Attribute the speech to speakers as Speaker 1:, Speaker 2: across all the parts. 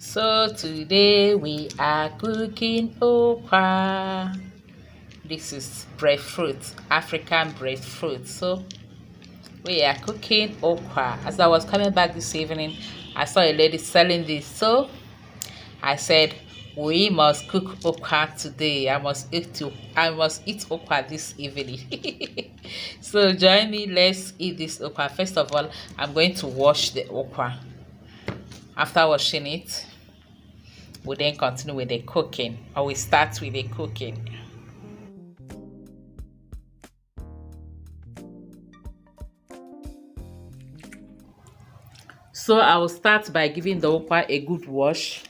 Speaker 1: So today we are cooking okra. This is breadfruit, African breadfruit. So we are cooking okra. As I was coming back this evening, I saw a lady selling this. So I said, we must cook okra today. I must eat okra this evening. So join me, let's eat this okra. First of all, I'm going to wash the okra. After washing it, we then continue with the cooking, or we start with the cooking. So I will start by giving the okra a good wash.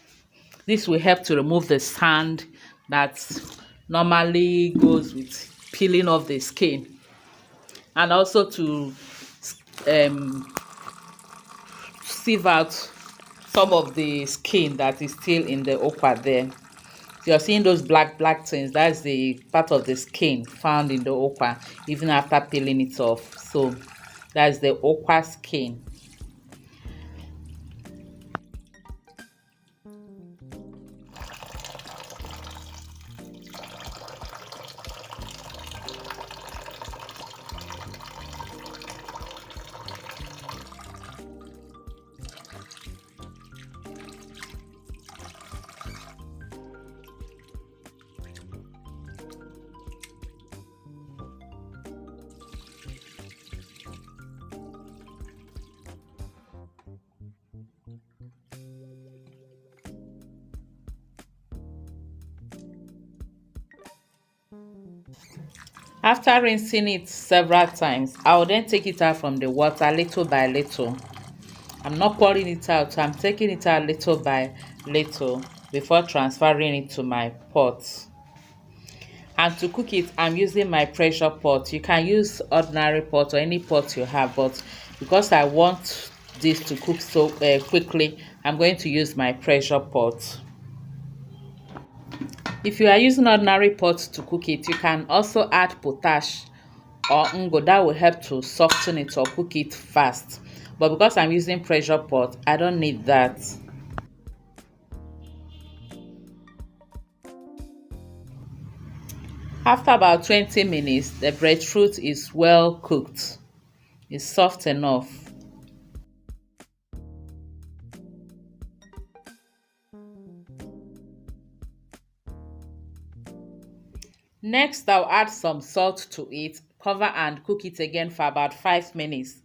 Speaker 1: This will help to remove the sand that normally goes with peeling off the skin, and also to um, sieve out some of the skin that is still in the okra there. You're seeing those black things. That's the part of the skin found in the okra even after peeling it off. So that's the okra skin. After rinsing it several times, I will then take it out from the water little by little. I'm not pouring it out, I'm taking it out little by little before transferring it to my pot. And to cook it, I'm using my pressure pot. You can use ordinary pot or any pot you have, but because I want this to cook so quickly, I'm going to use my pressure pot. If you are using ordinary pot to cook it, you can also add potash or ngo. That will help to soften it or cook it fast. But because I'm using pressure pot, I don't need that. After about 20 minutes, the breadfruit is well cooked. It's soft enough. Next, I'll add some salt to it, cover and cook it again for about 5 minutes.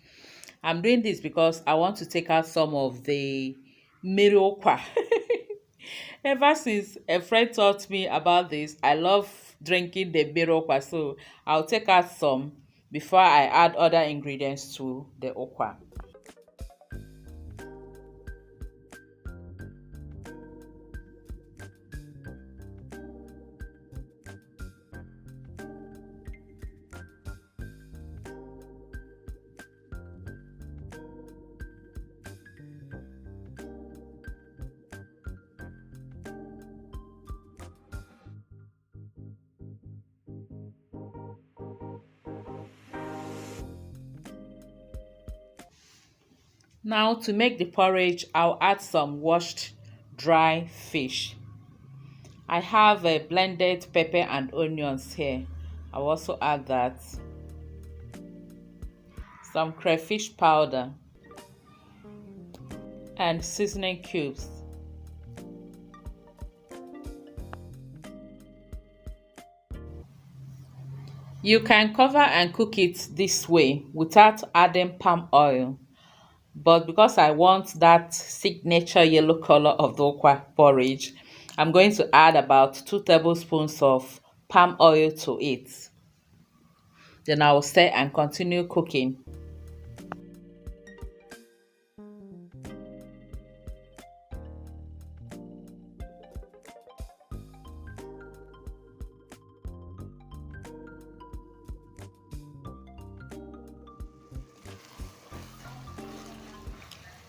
Speaker 1: I'm doing this because I want to take out some of the mirokwa. Ever since a friend taught me about this, I love drinking the mirokwa, so I'll take out some before I add other ingredients to the okwa. Now to make the porridge, I'll add some washed dry fish. I have a blended pepper and onions here. I'll also add that. Some crayfish powder and seasoning cubes. You can cover and cook it this way without adding palm oil. But because I want that signature yellow color of the okra porridge, I'm going to add about 2 tablespoons of palm oil to it. Then I will stir and continue cooking.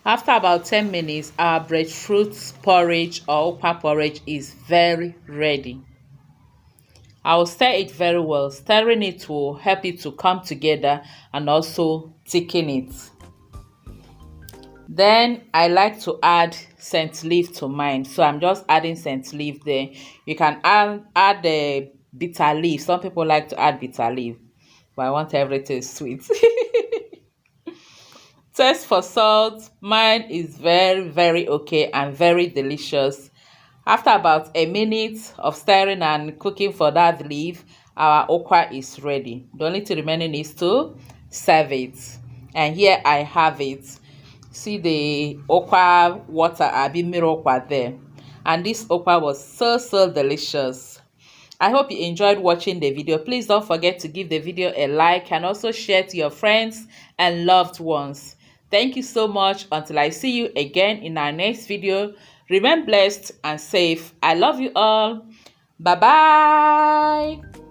Speaker 1: After about 10 minutes, our breadfruit porridge or okra porridge is very ready. I will stir it very well. Stirring it will help it to come together and also thicken it. Then I like to add scent leaf to mine, so I'm just adding scent leaf there. You can add the bitter leaf. Some people like to add bitter leaf, but I want everything sweet. Taste for salt, mine is very okay and very delicious. After about a minute of stirring and cooking for that leaf, our okra is ready. The only thing remaining is to serve it. And here I have it. See the okra water, abi mirror okra there. And this okra was so delicious. I hope you enjoyed watching the video. Please don't forget to give the video a like and also share to your friends and loved ones. Thank you so much. Until I see you again in our next video, remain blessed and safe. I love you all. Bye bye.